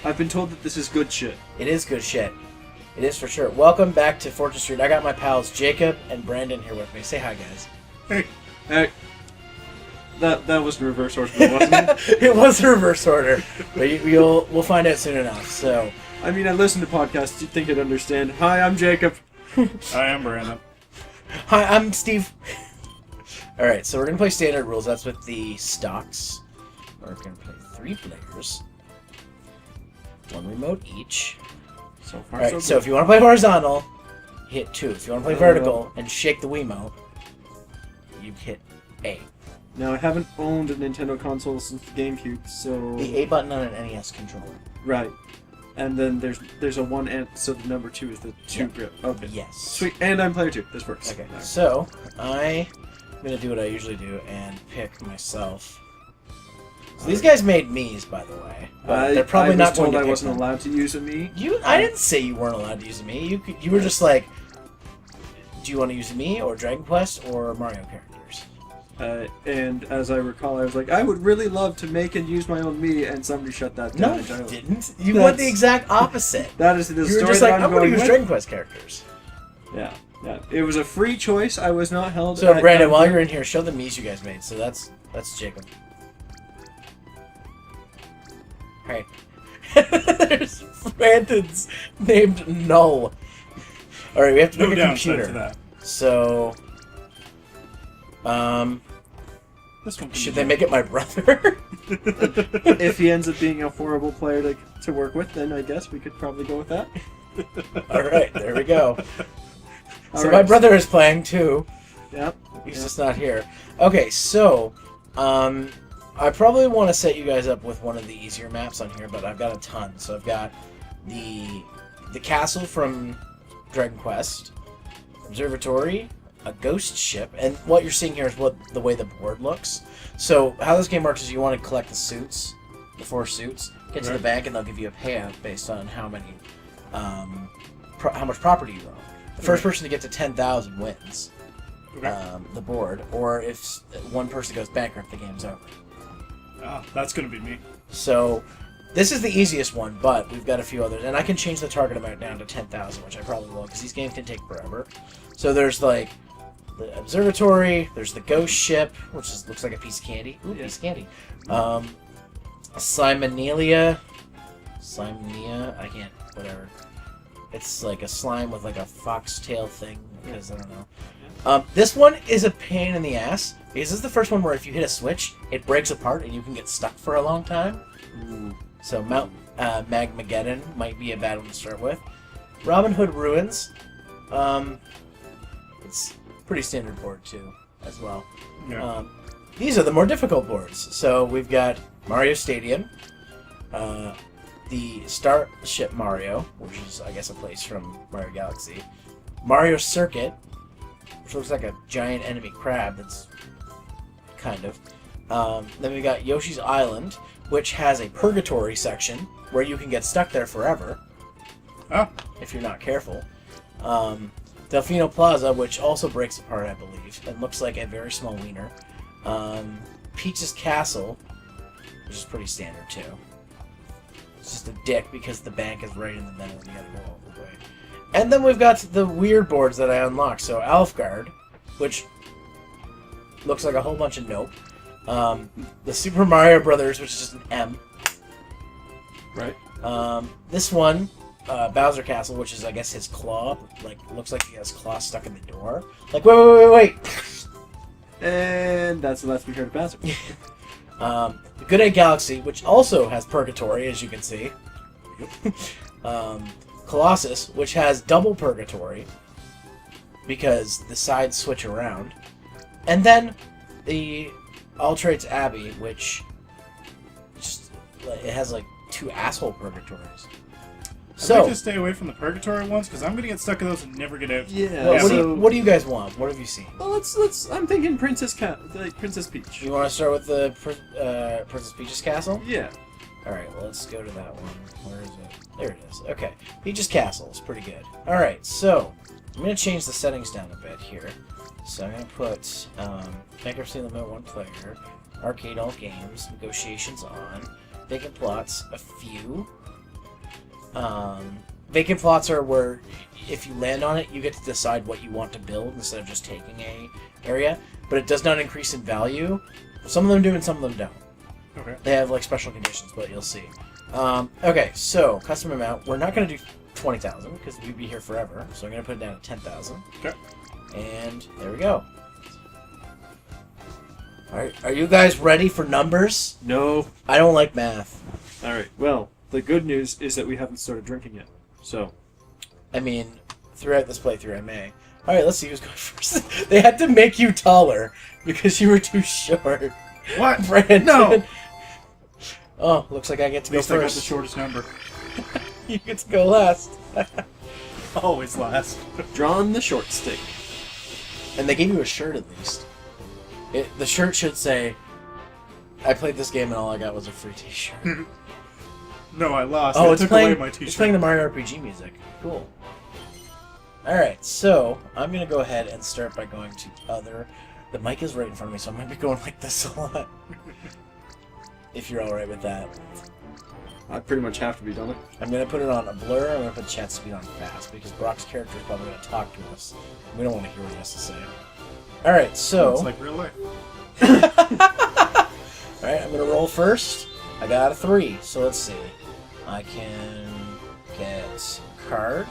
I've been told that this is good shit. It is good shit. It is for sure. Welcome back to Fortress Street. I got my pals Jacob and Brandon here with me. Say hi, guys. Hey. That was in reverse order, wasn't it? It was reverse order, but we'll find out soon enough. So, I mean, I listen to podcasts. You'd think I'd understand. Hi, I'm Jacob. I am Brandon. Hi, I'm Steve. All right, so we're gonna play standard rules. That's with the stocks. We're gonna play 3 players, 1 remote each. So far, All right, so if you want to play horizontal, hit 2. If you want to play vertical and shake the Wiimote, you hit A. Now, I haven't owned a Nintendo console since the GameCube, so... The A button on an NES controller. Right. And then there's a 1 and so the number 2 is the 2 grip. Okay. Yes. Sweet. And I'm player 2. This works. Okay. So I'm gonna do what I usually do and pick myself. So these guys made Mii's, by the way. They're probably not going to I pick wasn't them. allowed to use a Mii. I didn't say you weren't allowed to use a Mii. You were just like, do you want to use a Mii or Dragon Quest or Mario characters? And as I recall, I was like, I would really love to make and use my own Mii, and somebody shut that down. No, you didn't. You went the exact opposite. That is the You story were just that like, I'm going to use with. Dragon Quest characters. Yeah. It was a free choice. I was not held. So Brandon, while you're in here, show the Mii's you guys made. So that's Jacob. Alright. There's Brandon's named NULL. Alright, we have to pick a computer. To that. So, This one should they make it my brother? If he ends up being a horrible player to work with, then I guess we could probably go with that. Alright, there we go. So Alright. my brother is playing too. Yep. He's just not here. Okay, so, I probably want to set you guys up with one of the easier maps on here, but I've got a ton. So I've got the castle from Dragon Quest, observatory, a ghost ship, and what you're seeing here is the way the board looks. So how this game works is you want to collect the suits, the 4 suits, get to the bank, and they'll give you a payout based on how many, how much property you own. The first person to get to 10,000 wins the board, or if one person goes bankrupt, the game's over. Ah, that's going to be me. So, this is the easiest one, but we've got a few others. And I can change the target amount down to 10,000, which I probably will, because these games can take forever. So there's, like, the observatory, there's the ghost ship, which looks like a piece of candy. Ooh, piece of candy. Simonia, I can't, whatever. It's like a slime with, like, a foxtail thing, because I don't know. This one is a pain in the ass, because this is the first one where if you hit a switch, it breaks apart and you can get stuck for a long time. Ooh. So Mount Magmageddon might be a bad one to start with. Robin Hood Ruins, it's pretty standard board too, as well. Yeah. These are the more difficult boards. So we've got Mario Stadium, the Starship Mario, which is, I guess, a place from Mario Galaxy, Mario Circuit, which looks like a giant enemy crab that's kind of. Then we got Yoshi's Island, which has a purgatory section where you can get stuck there forever if you're not careful. Delfino Plaza, which also breaks apart, I believe, and looks like a very small wiener. Peach's Castle, which is pretty standard too. It's just a dick because the bank is right in the middle and you gotta go all the way. And then we've got the weird boards that I unlocked. So Alfgard, which looks like a whole bunch of nope. The Super Mario Brothers, which is just an M. Right. This one, Bowser Castle, which is, I guess, his claw. Like, looks like he has claw stuck in the door. Like, wait. And that's the last we heard of Bowser. The Good Egg Galaxy, which also has Purgatory, as you can see. Colossus, which has double Purgatory, because the sides switch around. And then the All Traits Abbey, which just, it has like 2 asshole Purgatories. So, I just stay away from the purgatory ones because I'm gonna get stuck in those and never get out. Yeah. Well, what do you guys want? What have you seen? Well, let's. I'm thinking Princess Peach. You want to start with the Princess Peach's Castle? Yeah. All right. Well, let's go to that one. Where is it? There it is. Okay. Peach's Castle is pretty good. All right. So I'm gonna change the settings down a bit here. So I'm gonna put bankruptcy limit 1 player, arcade all games, negotiations on, vacant plots a few. Vacant plots are where if you land on it, you get to decide what you want to build instead of just taking a area. But it does not increase in value. Some of them do and some of them don't. Okay. They have like special conditions, but you'll see. Okay, so custom amount. We're not going to do 20,000 because we'd be here forever. So I'm going to put it down at 10,000. Okay. And there we go. Alright, are you guys ready for numbers? No. I don't like math. All right. Well, the good news is that we haven't started drinking yet. So. I mean, throughout this playthrough, I may. Alright, let's see who's going first. They had to make you taller because you were too short. What? Brandon. No! Oh, looks like I get to At go least I got the first. shortest number. You get to go last. Always last. Drawn the short stick. And they gave you a shirt at least. The shirt should say, I played this game and all I got was a free t-shirt. No, I lost. Oh, They it's took playing, away my t-shirt. it's playing the Mario RPG music. Cool. Alright, so I'm going to go ahead and start by going to other... The mic is right in front of me, so I'm going to be going like this a lot. If you're alright with that. I pretty much have to be, don't I? I'm going to put it on a blur, I'm going to put chat speed on fast, because Brock's character is probably going to talk to us. We don't want to hear what he has to say. Alright, so... It's like real life. Alright, I'm going to roll first. I got a 3, so let's see. I can get a card.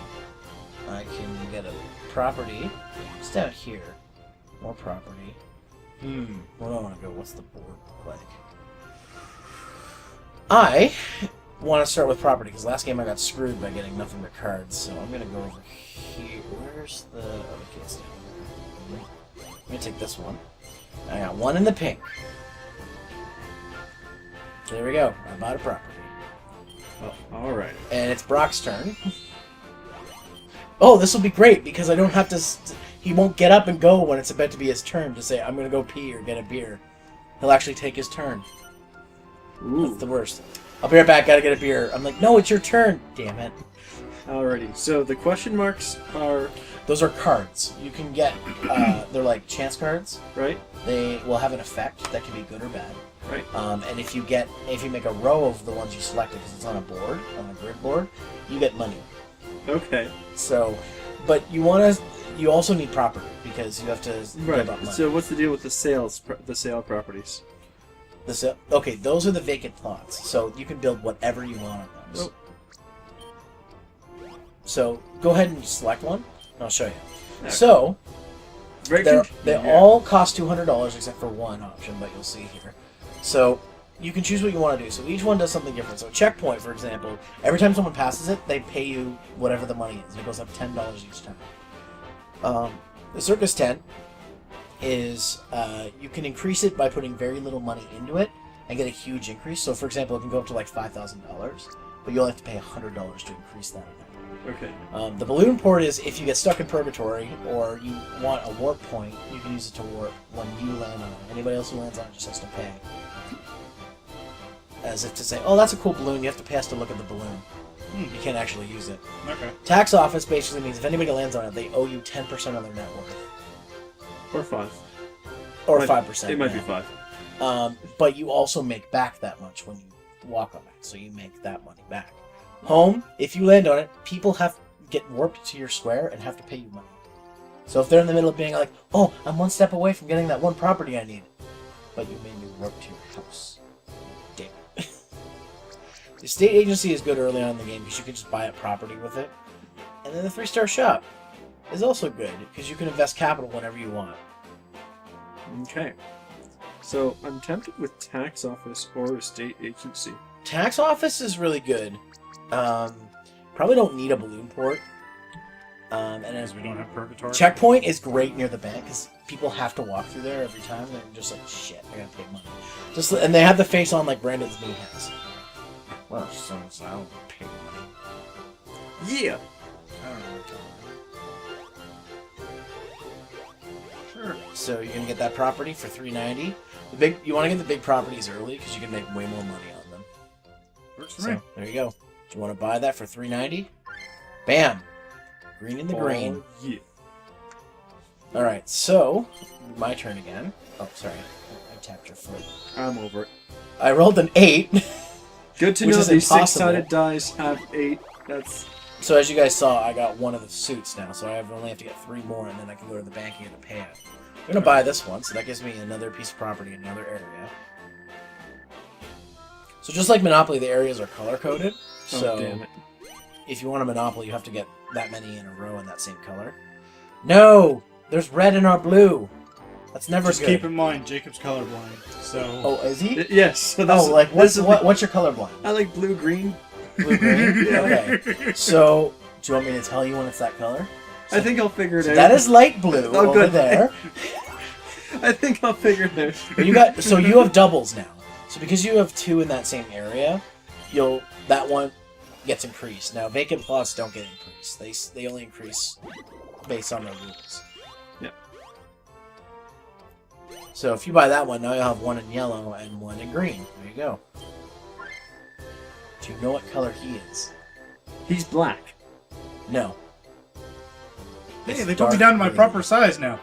I can get a property. It's down here. More property. Where do I want to go? What's the board look like? I want to start with property, because last game I got screwed by getting nothing but cards, so I'm going to go over here. Where's the... Oh, okay, it's down there. I'm going to take this one. I got one in the pink. There we go. I bought a property. Oh, all right. And it's Brock's turn. Oh, this will be great, because I don't have to... He won't get up and go when it's about to be his turn to say, I'm going to go pee or get a beer. He'll actually take his turn. Ooh. That's the worst. I'll be right back, gotta get a beer. I'm like, no, it's your turn. Damn it. Alrighty. So the question marks are... Those are cards. You can get, they're like chance cards. Right? They will have an effect that can be good or bad. Right. And if you make a row of the ones you selected, because it's on a board, on a grid board, you get money. Okay. So, but you also need property, because you have to build up money. So what's the deal with the sale properties? Okay, those are the vacant plots, so you can build whatever you want on those. Oh. So go ahead and select one, and I'll show you. Okay. So they Yeah. all cost $200 except for one option, but you'll see here. So you can choose what you want to do. So each one does something different. So checkpoint, for example, every time someone passes it, they pay you whatever the money is, and it goes up $10 each time. The circus tent is you can increase it by putting very little money into it and get a huge increase. So, for example, it can go up to like $5,000, but you'll have to pay $100 to increase that amount. Okay. The balloon port is if you get stuck in purgatory or you want a warp point, you can use it to warp when you land on it. Anybody else who lands on it just has to pay. As if to say, oh, that's a cool balloon, you have to pass to look at the balloon. You can't actually use it. Okay. Tax office basically means if anybody lands on it, they owe you 10% of their net worth. Or 5. Or Might- 5%. It might be yeah. 5. But you also make back that much when you walk on it, so you make that money back. Home, if you land on it, people get warped to your square and have to pay you money. So if they're in the middle of being like, oh, I'm one step away from getting that one property I need, but you made me warp to your house. Damn it. The estate agency is good early on in the game because you can just buy a property with it. And then the 3-star shop is also good because you can invest capital whenever you want. Okay. So I'm tempted with tax office or estate agency. Tax office is really good. Probably don't need a balloon port. And as We don't have purgatory. checkpoint is great near the bank because people have to walk through there every time. They're just like, shit, I gotta pay money. And they have the face on like Brandon's knee has. Well, so I don't pay money. Yeah. I don't know what you're talking about. Sure. So you're gonna get that property for $390. You want to get the big properties early because you can make way more money on them. Works for So me. there you go. Do you want to buy that for $390? Bam! Green in the green. Oh, yeah. All right, so my turn again. Oh, sorry, I tapped your foot. I'm over it. I rolled an 8. Good to Which know is these impossible. 6-sided dice have 8 That's... So as you guys saw, I got one of the suits now, so I only have to get 3 more, and then I can go to the bank and get a payout. I'm going to buy this one, so that gives me another piece of property in another area. So just like Monopoly, the areas are color-coded. So damn it. if you want a Monopoly, you have to get that many in a row in that same color. No! There's red in our blue! That's never Just good. keep in mind, Jacob's colorblind, so... Oh, is he? Yes. So that's, Oh, like, what's your colorblind? I like blue-green. Blue-green? Yeah. Okay. So, do you want me to tell you when it's that color? I think I'll figure it out. That is light blue Oh, over good. there. I think I'll figure it out. But so you have doubles now. So because you have 2 in that same area, that one gets increased. Now vacant plots don't get increased. They only increase based on their rules. Yeah. So if you buy that one, now you'll have 1 in yellow and 1 in green. There you go. Do you know what color he is? He's black. No. Hey, It's they put me dark down to my green. proper size now.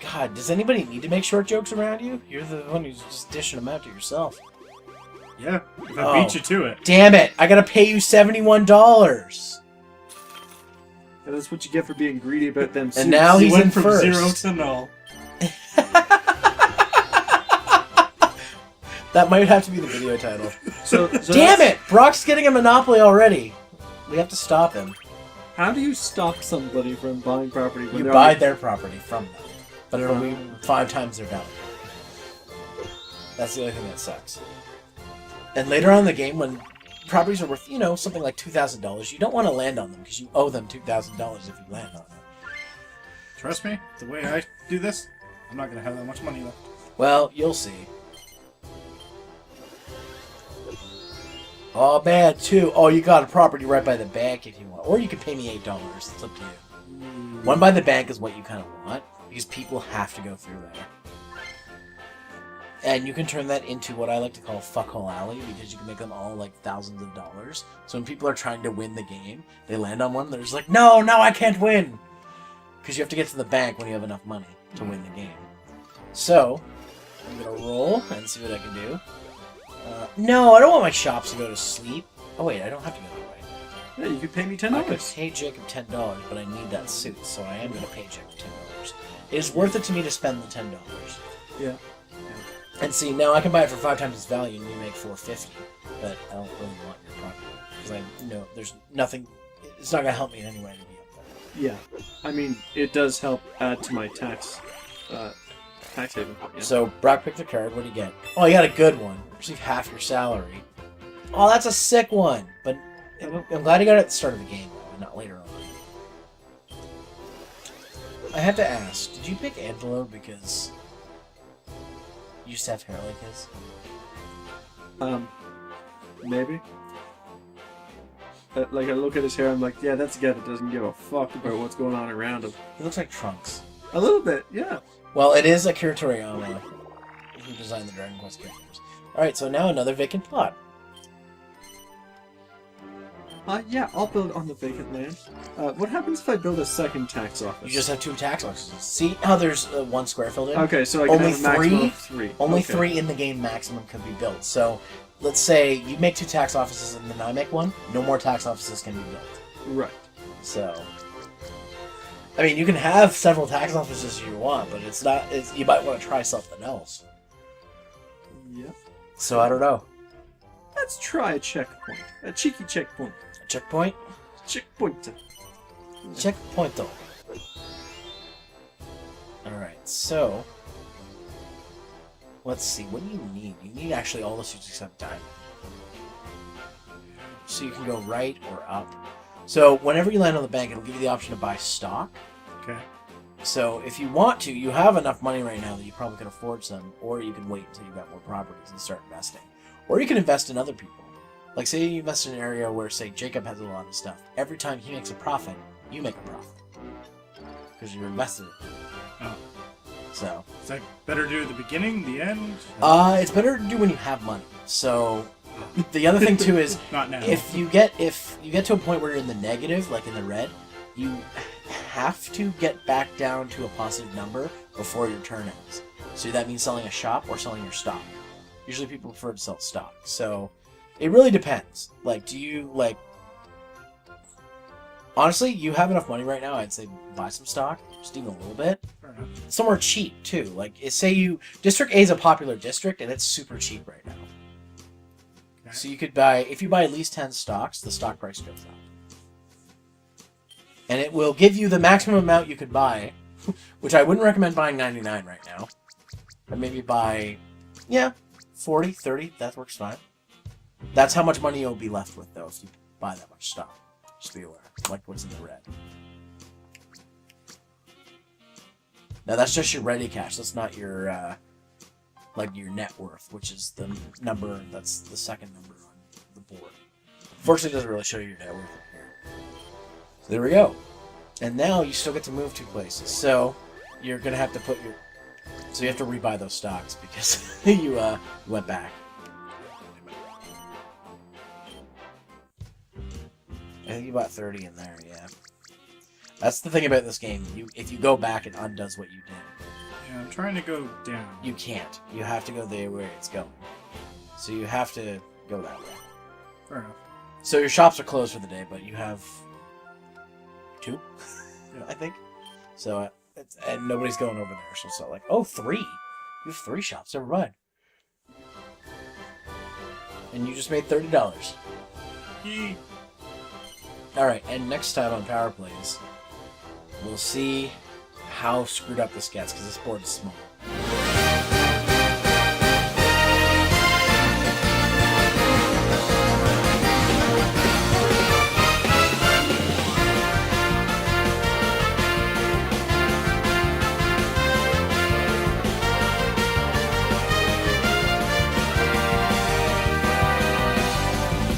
God, does anybody need to make short jokes around you? You're the one who's just dishing them out to yourself. Yeah, if I Oh. beat you to it. Damn it! I gotta pay you $71. And that's what you get for being greedy about them suits. And now You he's went in from first. 0 to null. That might have to be the video title. So Damn it! Brock's getting a monopoly already. We have to stop him. How do you stop somebody from buying property when You they're buy already... their property from them, but it'll be 5 times their value. That's the only thing that sucks. And later on in the game, when properties are worth, something like $2,000, you don't want to land on them because you owe them $2,000 if you land on them. Trust me, the way I do this, I'm not going to have that much money left. Well, you'll see. Oh, bad too. Oh, you got a property right by the bank if you want. Or you could pay me $8. It's up to you. One by the bank is what you kind of want, because people have to go through there. And you can turn that into what I like to call fuckhole alley, because you can make them all like thousands of dollars. So when people are trying to win the game, they land on one, they're just like, no, I can't win! Because you have to get to the bank when you have enough money to win the game. So, I'm going to roll and see what I can do. No, I don't want my shops to go to sleep. Oh wait, I don't have to go that way. Yeah, you could pay me $10. I could pay Jacob $10, but I need that suit, so I am going to pay Jacob $10. It is worth it to me to spend the $10. Yeah. And see, now I can buy it for 5 times its value and you make $4.50, but I don't really want your property. Because I know there's nothing, it's not going to help me in any way to be up there. Yeah. I mean, it does help add to my tax haven. Yeah. So, Brock picked a card, what do you get? Oh, you got a good one. Receive half your salary. Oh, that's a sick one, but I'm glad you got it at the start of the game, though, and not later on. I have to ask, did you pick Angelo because you used to have hair like his? Maybe. Like, I look at his hair, I'm like, yeah, that's a guy that doesn't give a fuck about what's going on around him. He looks like Trunks. A little bit, yeah. Well, it is Akira Toriyama who designed the Dragon Quest characters. Alright, so now another vacant plot. Yeah, I'll build on the vacant land. What happens if I build a second tax office? You just have 2 tax offices. See how there's 1 square filled in? Okay, so I can Only have a maximum 3? of 3. Only Okay. 3 in the game maximum could be built. So, let's say you make 2 tax offices and then I make 1. No more tax offices can be built. Right. So, I mean, you can have several tax offices if you want, but you might want to try something else. Yep. So, I don't know. Let's try a checkpoint. A cheeky checkpoint. A checkpoint? Checkpoint. Checkpoint though. Alright, so let's see, what do you need? You need actually all the suits except diamond. So you can go right or up. So whenever you land on the bank, it'll give you the option to buy stock. Okay. So if you want to, you have enough money right now that you probably can afford some, or you can wait until you've got more properties and start investing. Or you can invest in other people. Like say you invest in an area where, say, Jacob has a lot of stuff. Every time he makes a profit, you make a profit. Because you're invested in it. Oh. So. Is that better to do at the beginning, the end? It's better to do when you have money. So, the other thing too is, Not now. if you get to a point where you're in the negative, like in the red, you have to get back down to a positive number before your turn ends. So that means selling a shop or selling your stock. Usually people prefer to sell stock. So it really depends. Like, do you like? Honestly, you have enough money right now. I'd say buy some stock, just even a little bit. Fair enough. Somewhere cheap too. Like, say you District A is a popular district, and it's super cheap right now. Okay. So you could buy, if you buy at least 10 stocks, the stock price goes up, and it will give you the maximum amount you could buy, which I wouldn't recommend buying 99 right now. But maybe buy, 40, 30. That works fine. That's how much money you'll be left with though if you buy that much stock. Just be aware, like what's in the red. Now that's just your ready cash. That's not your like your net worth, which is the number. That's the second number on the board. Fortunately, it doesn't really show you your net worth up here. So there we go. And now you still get to move 2 places. So you're gonna have to put your. So you have to rebuy those stocks because you went back. I think you bought 30 in there, yeah. That's the thing about this game. If you go back, it undoes what you did. Yeah, I'm trying to go down. You can't. You have to go the way it's going. So you have to go that way. Fair enough. So your shops are closed for the day, but you have 2, Yeah. I think. So and nobody's going over there. So it's not like, oh, 3. You have 3 shops. Never mind. And you just made $30. Yee. All right, and next time on Power Plays, we'll see how screwed up this gets because this board is small.